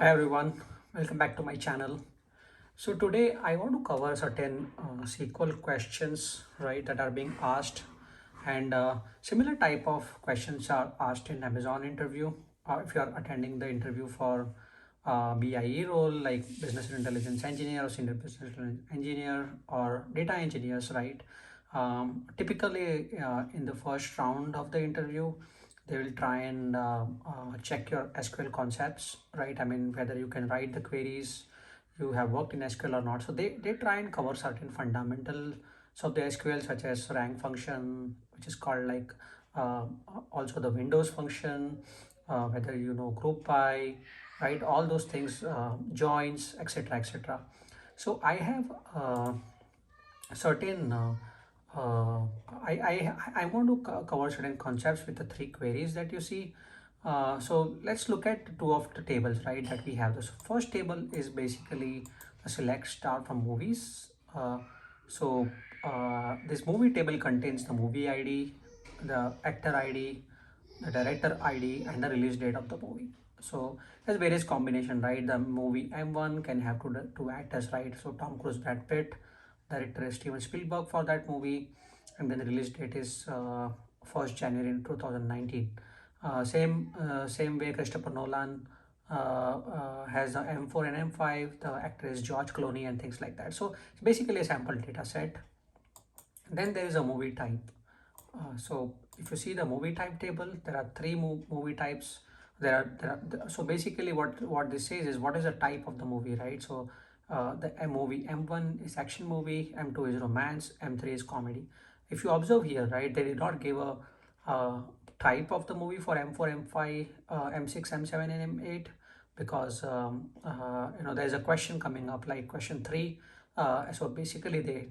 Hi everyone, welcome back to my channel. So today I want to cover certain SQL questions, right, that are being asked, and similar type of questions are asked in Amazon interview. If you are attending the interview for BIE role like business intelligence engineer or senior business intelligence engineer or data engineers, right? Typically, in the first round of the interview, they will try and check your SQL concepts, right? I mean, whether you can write the queries, you have worked in SQL or not. So they try and cover certain fundamentals of the SQL, such as rank function, which is called like uh, also the Windows function, whether you know group by, right? All those things, joins, etc., etc. So I have certain uh, I want to cover certain concepts with the three queries that you see. So let's look at two of the tables, right, that we have. This first table is basically a select star from movies. This movie table contains the movie ID, the actor ID, the director ID, and the release date of the movie. So there's various combination, right? The movie M1 can have two actors, right? So Tom Cruise, Brad Pitt, director is Steven Spielberg for that movie, and then the release date is 1st January 2019. Same way Christopher Nolan has the M4 and M5. The actor is George Clooney and things like that. So it's basically a sample data set. Then there is a movie type. So if you see the movie type table, there are three movie types. So basically what this says is what is the type of the movie, right? So the movie M1 is action movie, M2 is romance, M3 is comedy. If you observe here, right, they did not give a type of the movie for M4, M5, M6, M7, and M8 because there's a question coming up like question 3. So basically they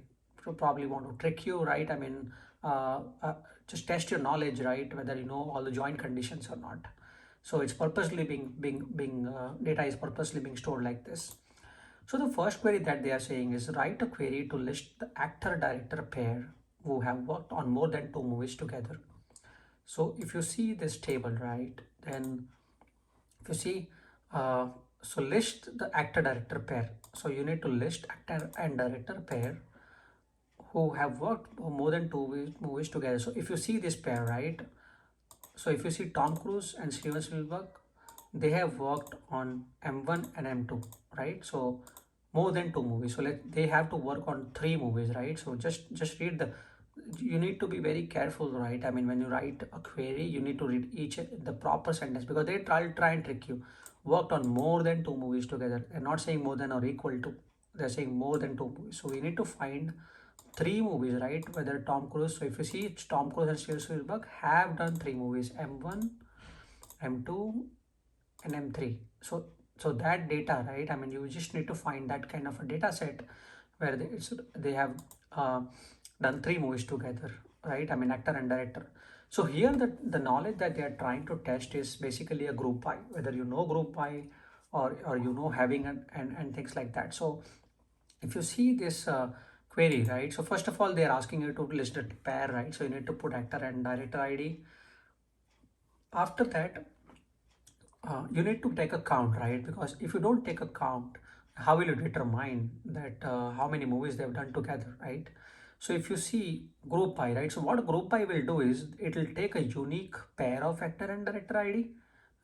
probably want to trick you, right? I mean, uh, uh, just test your knowledge, right, whether you know all the joint conditions or not. So it's purposely being data is purposely being stored like this. So the first query that they are saying is write a query to list the actor director pair who have worked on more than two movies together. So if you see this table, right, then if you see, uh, so list the actor director pair. So you need to list actor and director pair who have worked more than two movies together. So if you see this pair, right? So if you see Tom Cruise and Steven Spielberg, they have worked on M1 and M2, right? So more than two movies. So they have to work on three movies, right? So just read the. You need to be very careful, right? I mean, when you write a query, you need to read each the proper sentence because they try and trick you. Worked on more than two movies together. They're not saying more than or equal to. They're saying more than two movies. So we need to find three movies, right? Whether Tom Cruise. So if you see, it's Tom Cruise and Steven Spielberg have done three movies: M1, M2, and M3. So that data, right? I mean, you just need to find that kind of a data set where they have uh, done three movies together, right? I mean, actor and director. So here the knowledge that they are trying to test is basically a group by, whether you know group by or you know having and things like that. So if you see this query, right, so first of all they're asking you to list a pair, right? So you need to put actor and director ID. After that, you need to take a count, right? Because if you don't take a count, how will you determine that how many movies they've done together, right? So if you see group by, right, so what group by will do is it will take a unique pair of actor and director ID,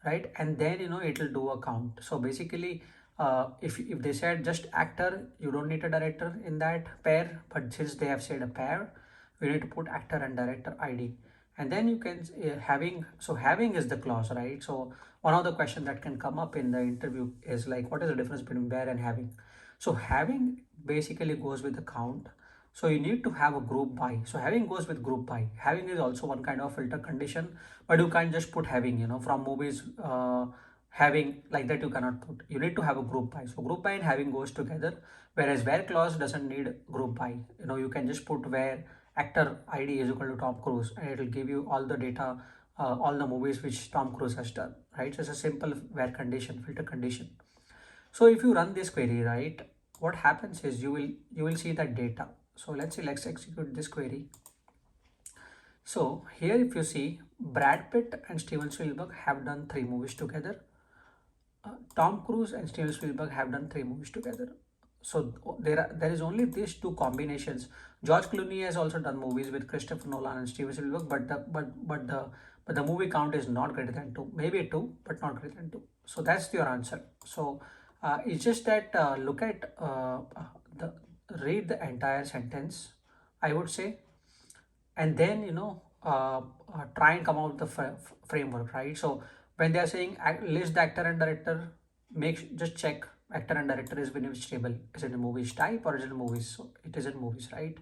right? And then it will do a count. So basically, if they said just actor, you don't need a director in that pair, but since they have said a pair, we need to put actor and director ID. And then you can having is the clause, right? So one of the questions that can come up in the interview is like, what is the difference between where and having? So having basically goes with the count. So you need to have a group by. So having goes with group by. Having is also one kind of filter condition, but you can't just put having, from movies. Having like that you cannot put. You need to have a group by. So group by and having goes together, whereas where clause doesn't need group by. You can just put where actor ID is equal to Tom Cruise, and it will give you all the data, all the movies which Tom Cruise has done, right? So it's a simple where condition, filter condition. So if you run this query, right, what happens is you will see that data. So let's execute this query. So here if you see Brad Pitt and Steven Spielberg have done three movies together. Tom Cruise and Steven Spielberg have done 3 movies together. So there is only these two combinations. George Clooney has also done movies with Christopher Nolan and Steven Spielberg, but the movie count is not greater than two. Maybe two, but not greater than two. So that's your answer. So it's just that look at the read the entire sentence, I would say, and then try and come out with the framework, right? So when they are saying list the actor and director, just check actor and director is in which table. Is it a movies type or is it movies? So it is in movies, right?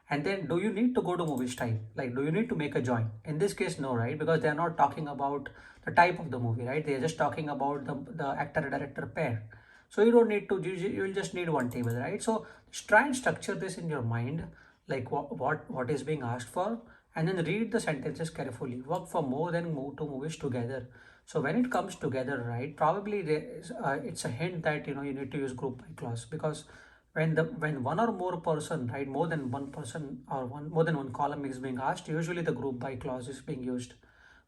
And then do you need to go to movies type, like do you need to make a join? In this case, no, right? Because they are not talking about the type of the movie, right? They are just talking about the actor and director pair. So you don't need to, you will just need one table, right? So just try and structure this in your mind, like what is being asked for, and then read the sentences carefully. Work for more than two movies together. So when it comes together, right, probably it's a hint that you need to use group by clause, because when one or more person, right, more than one person or more than one column is being asked, usually the group by clause is being used,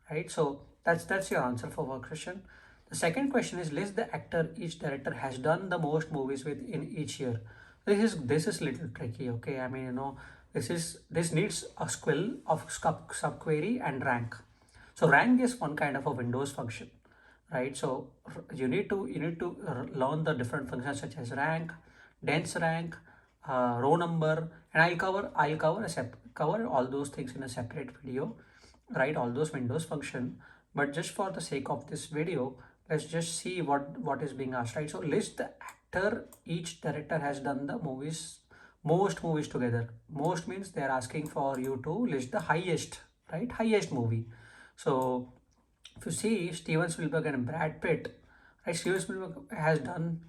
right? So that's your answer for work question. The second question is list the actor each director has done the most movies with in each year. This is little tricky, okay? I mean, this needs a skill of subquery and rank. So rank is one kind of a Windows function, right? So you need to learn the different functions such as rank, dense rank, row number, and I'll cover all those things in a separate video, right? All those Windows function. But just for the sake of this video, let's just see what is being asked, right? So list the actor each director has done the most movies together. Most means they are asking for you to list the highest, right? Highest movie. So if you see Steven Spielberg and Brad Pitt, right? Steven Spielberg has done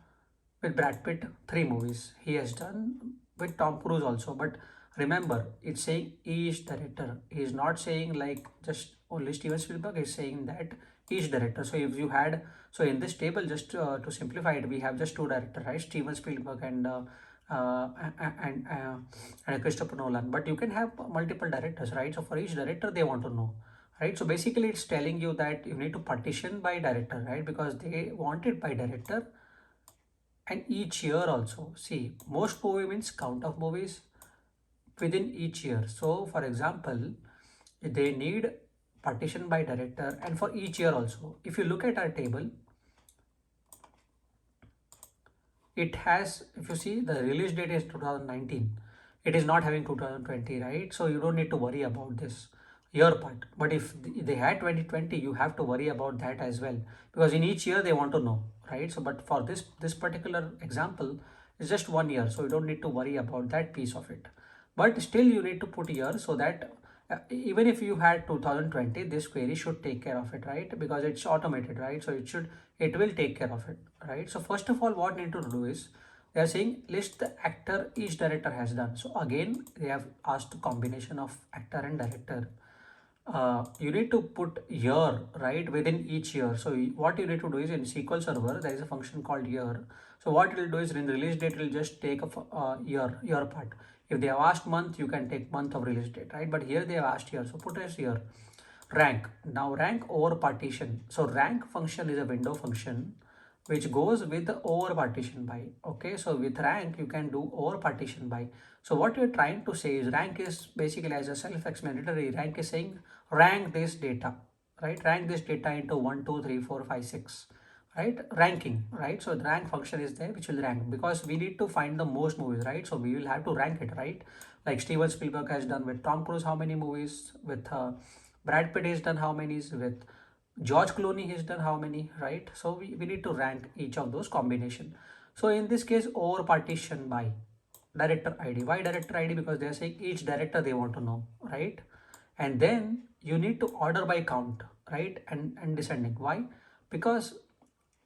with Brad Pitt 3 movies. He has done with Tom Cruise also. But remember, it's saying each director. He is not saying like just only Steven Spielberg. He's saying that each director. So if you had, so in this table, just to simplify it, we have just two directors, right? Steven Spielberg uh, and uh, and Christopher Nolan. But you can have multiple directors, right? So for each director, they want to know, right? So basically, it's telling you that you need to partition by director, right? Because they want it by director and each year also. See, most movie means count of movies within each year. So for example, they need partition by director and for each year also. If you look at our table, it has, if you see, the release date is 2019. It is not having 2020, right? So you don't need to worry about this year part. But if they had 2020, you have to worry about that as well, because in each year they want to know, right? So but for this particular example, it's just 1 year, so you don't need to worry about that piece of it. But still you need to put year, so that even if you had 2020, this query should take care of it, right? Because it's automated, right? So it will take care of it, right? So first of all, what need to do is they are saying list the actor each director has done. So again, they have asked a combination of actor and director. You need to put year, right, within each year. So what you need to do is in SQL Server, there is a function called year. So what it will do is in the release date, it will just take a year part. If they have asked month, you can take month of release date, right? But here they have asked year, so put as year. Rank. Now rank over partition. So rank function is a window function which goes with the over partition by. Okay, so with rank you can do over partition by. So what you're trying to say is rank is basically, as a self-explanatory, rank is saying rank this data, right? Rank this data into 1 2 3 4 5 6, right? Ranking, right? So the rank function is there which will rank, because we need to find the most movies, right? So we will have to rank it, right? Like Steven Spielberg has done with Tom Cruise how many movies, with Brad Pitt has done how many, with George Clooney has done how many, right? So we need to rank each of those combination. So in this case, over partition by director ID. Why director ID? Because they are saying each director they want to know, right? And then you need to order by count, right? And descending. Why? Because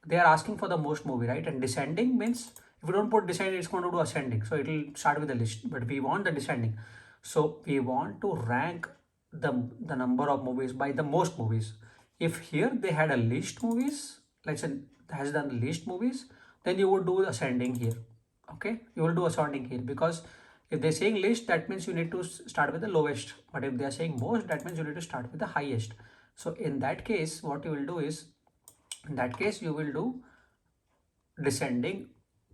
they are asking for the most movie, right? And descending means if you don't put descending, it's going to do ascending. So it will start with the list, but we want the descending. So we want to rank the number of movies by the most movies. If here they had a list movies, let's say has done list movies, then you would do ascending here. Okay, you will do ascending here, because if they're saying list, that means you need to start with the lowest. But if they are saying most, that means you need to start with the highest. So in that case, what you will do is, in that case, you will do descending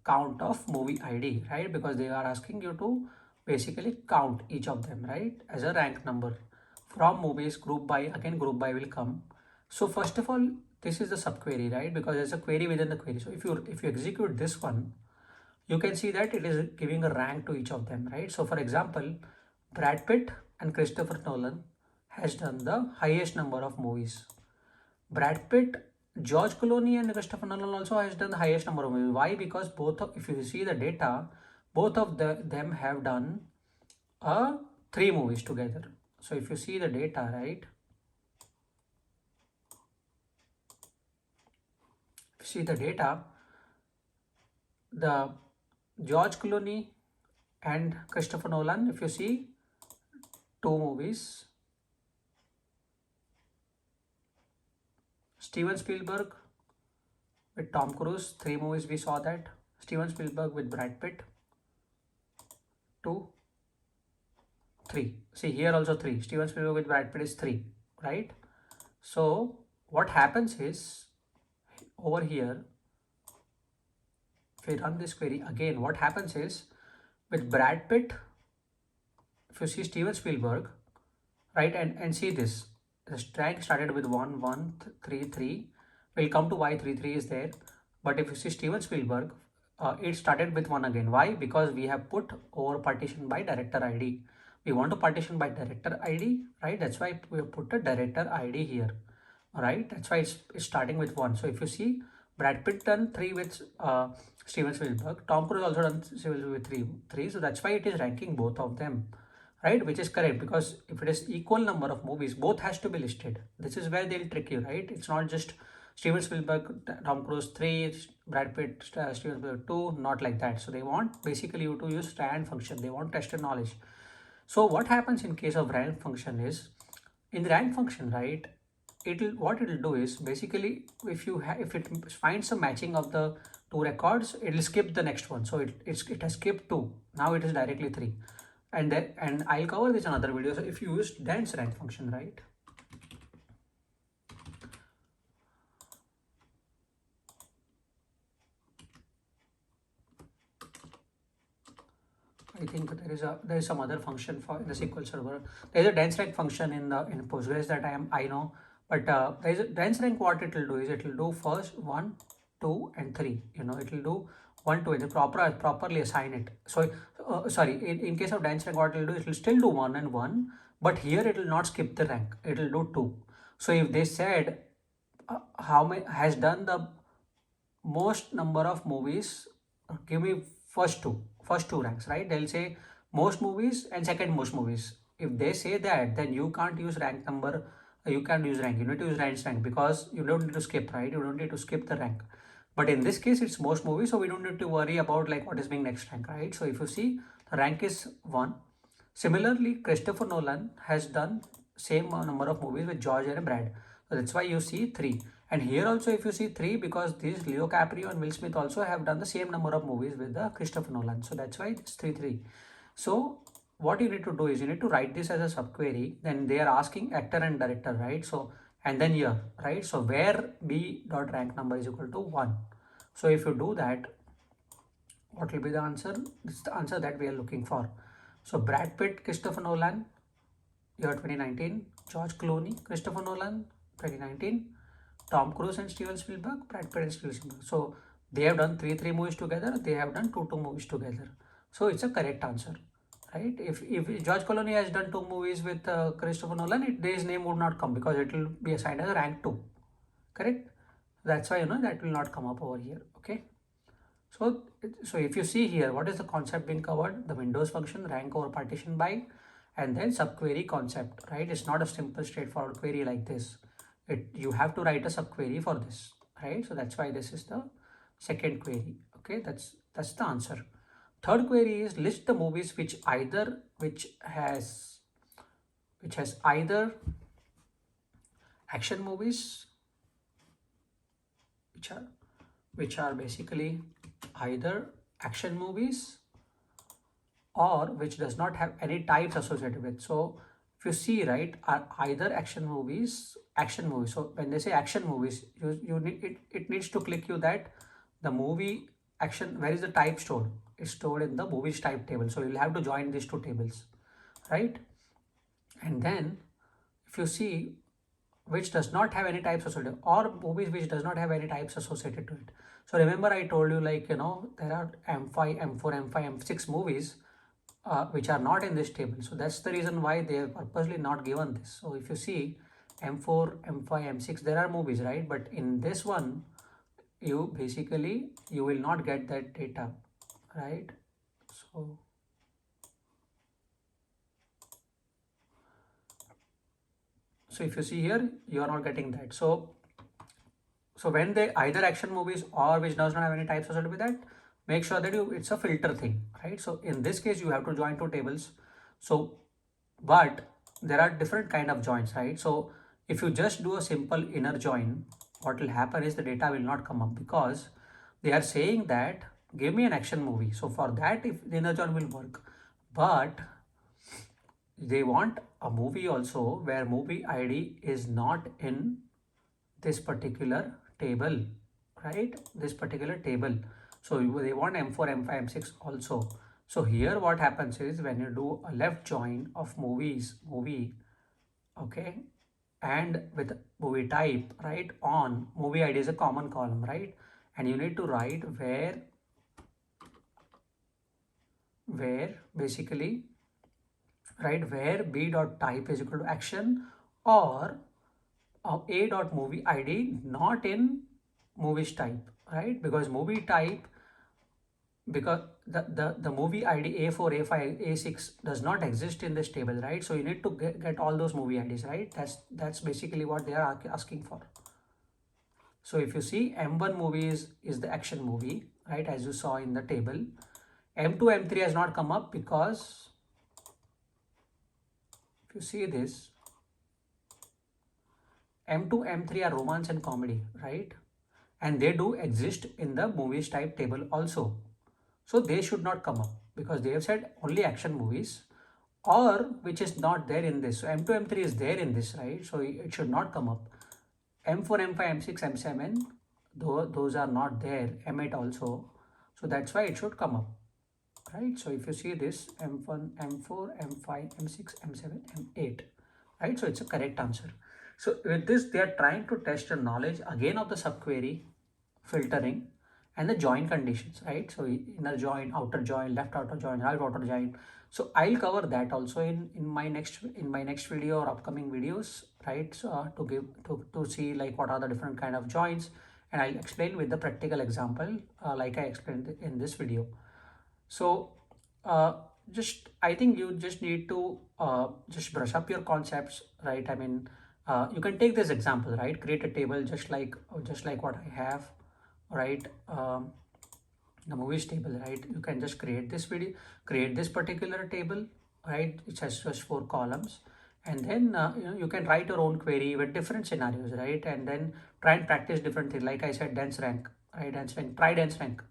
count of movie ID, right? Because they are asking you to basically count each of them, right, as a rank number. From movies, group by, again group by will come. So first of all, this is the subquery, right? Because there's a query within the query. So if you execute this one, you can see that it is giving a rank to each of them, right? So for example, Brad Pitt and Christopher Nolan has done the highest number of movies. Brad Pitt, George Clooney and Christopher Nolan also has done the highest number of movies. Why? Because both of, if you see the data, both of them have done 3 movies together. So if you see the data, right, if you see the data, the George Clooney and Christopher Nolan, if you see 2 movies. Steven Spielberg with Tom Cruise, 3 movies we saw that. Steven Spielberg with Brad Pitt, 2, 3. See here also 3. Steven Spielberg with Brad Pitt is 3, right? So what happens is, over here, if we run this query again, what happens is, with Brad Pitt, if you see Steven Spielberg, right, and see this, the rank started with 1, 1, 3, 3. We'll come to why 3, 3 is there. But if you see Steven Spielberg, it started with 1 again. Why? Because we have put over partition by director ID. We want to partition by director ID, right? That's why we put a director ID here, right? That's why it's starting with 1. So if you see, Brad Pitt done 3 with Steven Spielberg. Tom Cruise also done with 3. So that's why it is ranking both of them, right? Which is correct, because if it is equal number of movies, both has to be listed. This is where they'll trick you, right? It's not just Steven Spielberg, Tom Cruise 3, Brad Pitt, Steven Spielberg 2, not like that. So they want basically you to use RAND function. They want tested knowledge. So what happens in case of RAND function is, in the RAND function, right, what it'll do is basically, if it finds a matching of the 2 records, it'll skip the next one. So it has skipped 2. Now it is directly 3. And I'll cover this in another video. So if you use dense rank function, right, I think there is some other function for in the SQL server. There is a dense rank function in Postgres that I know, but there is a dense rank. What it will do is, it will do first 1, 2, and 3. You know, it will do 1, 2, and properly assign it. So sorry, in case of dense rank, what it will do, it will still do 1 and 1, but here it will not skip the rank. It will do 2. So if they said how many has done the most number of movies, give me first two ranks, right? They'll say most movies and second most movies. If they say that, then you can't use rank number, you can't use rank, you need to use rank, because you don't need to skip, right? You don't need to skip the rank. But in this case, it's most movies, so we don't need to worry about like what is being next rank, right? So if you see, the rank is 1. Similarly, Christopher Nolan has done same number of movies with George and Brad. So that's why you see 3. And here also, if you see 3, because these Leo Caprio and Will Smith also have done the same number of movies with the Christopher Nolan. So that's why it's 3, 3. So what you need to do is, you need to write this as a subquery. Then they are asking actor and director, right? So, and then year, right? So where b dot rank number is equal to 1. So if you do that, what will be the answer? This is the answer that we are looking for. So Brad Pitt, Christopher Nolan, year 2019. George Clooney, Christopher Nolan, 2019. Tom Cruise and Steven Spielberg, Brad Pitt and Steven Spielberg. So they have done 3 movies together. They have done 2 movies together. So it's a correct answer, right? If George Clooney has done 2 movies with Christopher Nolan, his name would not come, because it will be assigned as rank 2. Correct? That's why that will not come up over here. Okay. So if you see here, what is the concept being covered? The Windows function, rank over partition by, and then subquery concept, right? It's not a simple straightforward query like this. You have to write a subquery for this, right? So that's why this is the second query. Okay, that's the answer. Third query is, list the movies which has either action movies, which are basically either action movies, or which does not have any types associated with. So if you see, right, are either action movies. So when they say action movies, it needs to click you that the movie action, where is the type stored? It's stored in the movies type table. So you'll have to join these two tables, right? And then if you see which does not have any types associated, or movies which does not have any types associated to it. So remember I told you, like, there are M5, M4, M5, M6 movies which are not in this table. So that's the reason why they have purposely not given this. So if you see M4, M5, M6, there are movies, right? But in this one, you basically, you will not get that data, right? So if you see here, you are not getting that. So when they either action movies or which does not have any types associated with that, make sure that it's a filter thing, right? So in this case, you have to join two tables. So, but there are different kind of joins, right? So if you just do a simple inner join, what will happen is the data will not come up, because they are saying that give me an action movie. So for that, if the inner join will work, but they want a movie also where movie ID is not in this particular table, right? This particular table. So they want M4, M5, M6 also. So here what happens is, when you do a left join of movie, okay, and with movie type, right, on movie ID is a common column, right? And you need to write where basically, right, where b dot type is equal to action, or a dot movie ID not in movies type, right? Because movie type, because the movie ID A4, A5, A6 does not exist in this table, right? So you need to get all those movie IDs, right? That's basically what they are asking for. So if you see, M1 movie is the action movie, right, as you saw in the table. M2, M3 has not come up because if you see this, M2, M3 are romance and comedy, right? And they do exist in the movies type table also. So they should not come up, because they have said only action movies, or which is not there in this. So M2, M3 is there in this, right? So it should not come up. M4, M5, M6, M7, those are not there. M8 also. So that's why it should come up, right? So if you see this, M1, M4, M5, M6, M7, M8, right? So it's a correct answer. So with this, they are trying to test your knowledge again of the subquery, filtering, and the join conditions, right? So inner join, outer join, left outer join, right outer join. So I'll cover that also in my next video or upcoming videos, right? So to see like what are the different kind of joins, and I'll explain with the practical example like I explained in this video. So I think you just need to just brush up your concepts, right? I mean, you can take this example, right? Create a table just like what I have, right? The movies table, right? You can just create this particular table, right? It has just 4 columns, and then you can write your own query with different scenarios, right? And then try and practice different things. Like I said, dense rank, right? Dense rank,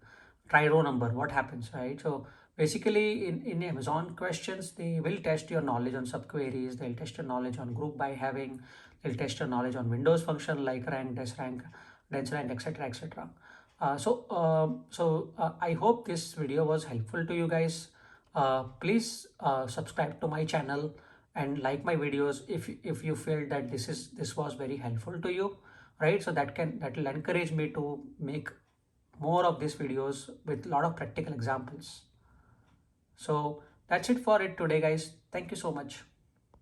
try row number, what happens, right? So basically in Amazon questions, they will test your knowledge on subqueries, they'll test your knowledge on group by having, they'll test your knowledge on Windows function like rank, dense rank, etc, etc. I hope this video was helpful to you guys. Please subscribe to my channel and like my videos if you feel that this was very helpful to you, right? So that will encourage me to make more of these videos with a lot of practical examples. So that's it for it today, guys. Thank you so much.